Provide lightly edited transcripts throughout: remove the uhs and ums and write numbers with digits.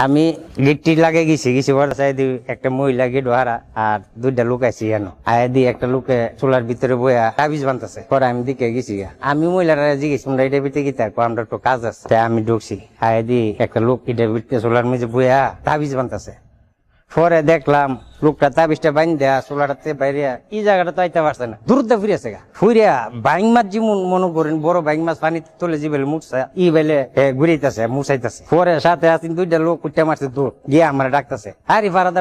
আমি গেটটি লাগে গেছি বড় সাইড একটা মহিলা গেট হারা আর দুইটা লোক আইছি এনো আয় দি একটা লোকে চুলার ভিতরে বইয়া তাবিজ বানতেছে পরে আমি দিকে গেছি আমি মহিলারা জিজ্ঞেস তোমরা এটা ভিতরে কি থাকো আমরা একটু কাজ আছে তাই আমি ঢুকছি আয় দি একটা লোক এটা ভিতরে চুলার মেঝে বইয়া তাবিজ বানতেছে পরে দেখলাম লোকটা তাবিজটা বাইন দেয়া চুলাটাতে বাইরে এই জায়গাটা তো আইতে পারছে না দূরতে ফিরেছে গা ফুরিয়া বাইং মাছ যেমন মনে করেন বড় বাইং মাছ পানি তোলে যে বেলে মুছছে ই বেলে ঘুরাইতেছে মুছাইতেছে পরে সাথে আসিন দুইটা লোক কুটে মারছে দূর গিয়ে আমার ডাকতেছে আরে ফারা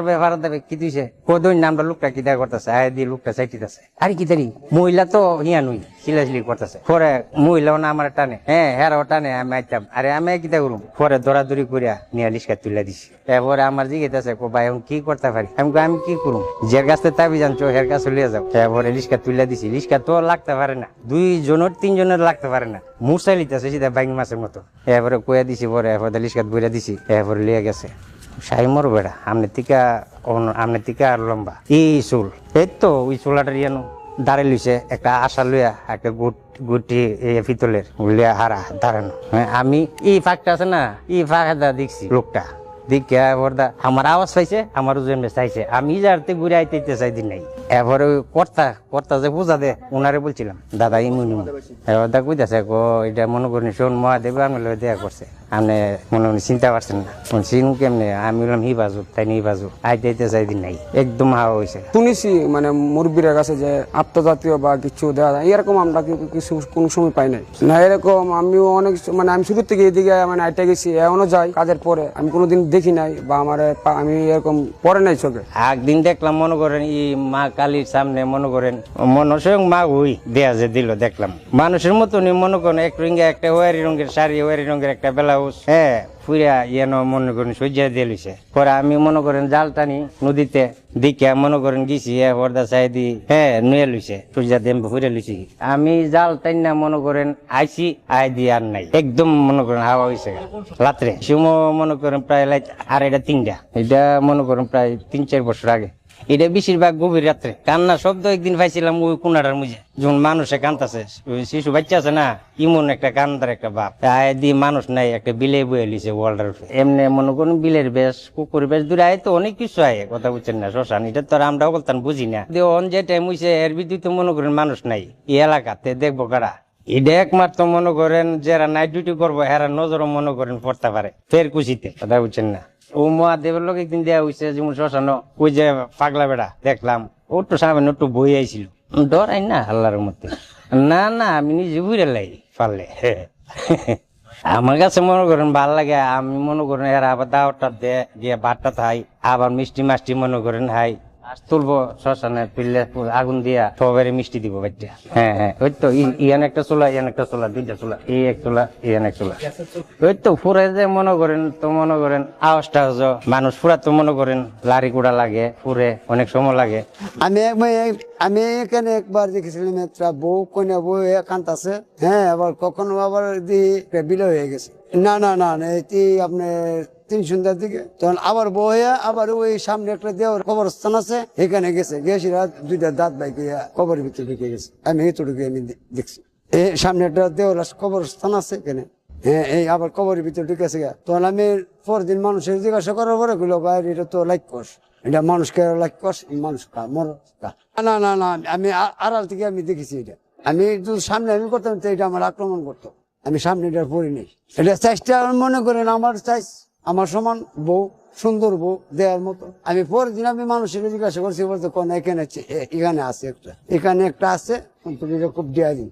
দেবে কি দিছে কদই নামটা লোকটা কিতা করতেছে আয় দিয়ে লোকটা চাইতেছে আরে কি তারি মহিলা তো হিয়া নই সিলাসিলি করতেছে পরে মহিলাও না আমার টানে হেরাও টানে আমি আইতাম আরে আমি কিতা করুম পরে দৌড়াদৌড়ি করিয়া নিয়ে লিস্কা তুলে দিছি এরপরে আমার জিজ্ঞেস ভাই এখন কি করতে পারি আমি কি করুম যে কাছে তাবি জানছো এর কাছে লিয়ে যাও এরপরে লিস্কা তুলে দিছি লিস্কা তো লাগতে পারে না তিনজনের লাগতে পারে না মুরসাই লিতেছে সিধা বাইং মাছের মতো এরপরে কয়ে দিছি পরে এরপরে লিস্কা বইরা দিছি এরপরে লিয়ে গেছে সাই মর বেড়া আমনে টিকা আর লম্বা এই চুল এই তো ওই চুলাটা ইয়ানো দাঁড়ে লইছে একটা আশা লইয়া একটা গুটি পিতলের লিয়া হারা দাঁড়ানো আমি এই ফাঁকটা আছে না এই ফাঁকা দেখছি লোকটা দিকে বর্দা আমার আওয়াজ পাইছে আমার ওজন চাইছে আমি যাতে ঘুরে আইতে চাইদি নাই এবারে কর্তা যে পূজা দে ওনারে বলছিলাম দাদা এই মনে এবার কইতাছে এটা মনে করি শোন মহাদেব আমি দেয়া করছে আপনি মনে মনে চিন্তা পারছেন না চিনু কেমনে আমি বললাম হি বাজু তাই নিয়ে বাজু আইতে চাইদি নাই একদম হাওয়া হয়েছে শুনেছি মানে মুরব্বীর কাছে যে আত্মজাতীয় বা কিছু দেওয়া যায় এরকম আমরা কিছু কোন সময় পাই নাই না এরকম আমিও অনেক মানে আমি শুরু থেকে এদিকে মানে আইটা গেছি এমনও যাই কাজের পরে আমি কোনোদিন দেখি নাই বা আমার আমি এরকম পরে নাই চোখে একদিন দেখলাম মনে করেন এই মা কালীর সামনে মনে করেন স্বয়ং মা ওই দেয়া যে দিল দেখলাম মানুষের মতনই মনে করেন এক রঙে একটা ওয়ারি রঙের শাড়ি ওয়ারি রঙের একটা ব্লাউজ ফুরিয়া মনে করেন সজ্জা দিয়ে লইছে পরে আমি মনে করেন জাল টানি নদীতে দিকে মনে করেন গেছি পর্দা চাই দি নুয়ে লইছে সজ্জা দিয়ে ফুরিয়া লইছি আমি জাল টাই না মনে করেন আইসি আই দি আর নাই একদম মনে করেন হাওয়া হয়েছে রাত্রে সুমো মনে করেন প্রায় লাইট আর এটা 3টা এটা মনে করেন প্রায় 3-4 বছর আগে এটা বেশিরভাগ গভীর রাত্রে কান্না শব্দ একদিন পাইছিলাম ওই কোনাটার মুজে যখন মানুষে কান্দাছে শিশু বাচ্চা আছে না ইমন একটা কান্দার একটা বাপ দি মানুষ নাই একটা বিলে বয়ে লিছে ওয়ার্ল্ডের এমনি মনে করুন বিলের বেশ কুকুর বেশ দূরে আয় তো অনেক কিছু আয় কথা বুঝছেন না শ্মশান এটা তো আমরা বলতাম বুঝি না অন যে টাইম হইছে এর বিদ্যুৎ মনে করেন মানুষ নাই এই এলাকাতে দেখবো কারা এটা একমাত্র মনে করেন যারা নাইট ডিউটি করবো এরা নজরও মনে করেন পড়তে পারে ফের খুশিতে কথা বুঝছেন না ও মহাদেবের লোক একদিন দেওয়া হয়েছে যেমন শ্মশানো ওই যে পাগলা বেড়া দেখলাম ওর তো সামনে একটু বই আইছিল ডরাই না আল্লাহর মধ্যে না আমি নিজে বুঝে লাই পারলে আমার কাছে মনে করেন ভাল লাগে আমি মনে করেন এরা আবার দাওয়াতটা দেয় গিয়ে ভাতটা খাই আবার মিষ্টি মাষ্টি মনে করেন হাই তুলবো শ্মশানে তুললে আগুন দিয়া সবাই মিষ্টি দিব বাচ্চা ওই তো ইয়ান একটা চুলা ইয়ান একটা চুলা দুইটা চুলা এই এক চুলা ইয়ান এক চুলা ওই তো ফুরে যে মনে করেন তো মনে করেন আওয়াজটা মানুষ ফুরা তো মনে করেন লারি কুড়া লাগে ফুরে অনেক সময় লাগে আমি এখানে একবার দেখেছিলাম একটা বউ কন্যা বউ কান্তাছে আবার কখনো আবার বিলে হয়ে গেছে না এটি আপনার 3 সন্ধ্যার দিকে তখন আবার বইয়া আবার ওই সামনে একটা দেওয়ার কবরস্থান আছে এখানে গেছে রাত 2টা দাঁত বাইকে কবরের ভিতরে ঢুকে গেছে আমি এতটুকু আমি দেখছি সামনে একটা দেওয়ার কবরস্থান আছে এখানে এই আবার কবরের ভিতরে ঢুকেছে তখন আমি পরদিন মানুষের জিজ্ঞাসা করার পরে গুলো এটা তো লাইক কস এটা মানুষকে লাইক কস মানুষ মর না আমি আড়াল থেকে আমি দেখেছি এটা আমি সামনে আমি করতাম তো এটা আমার আক্রমণ করতো আমি সামনে এটা পড়িনি এটা চাইজটা মনে করেন আমার চাইজ আমার সমান বউ সুন্দর বউ দেওয়ার মতো আমি পরের দিন আমি মানুষের জিজ্ঞাসা করছি বলতে কোন এখানে আছে একটা আছে খুব দিয়া দিন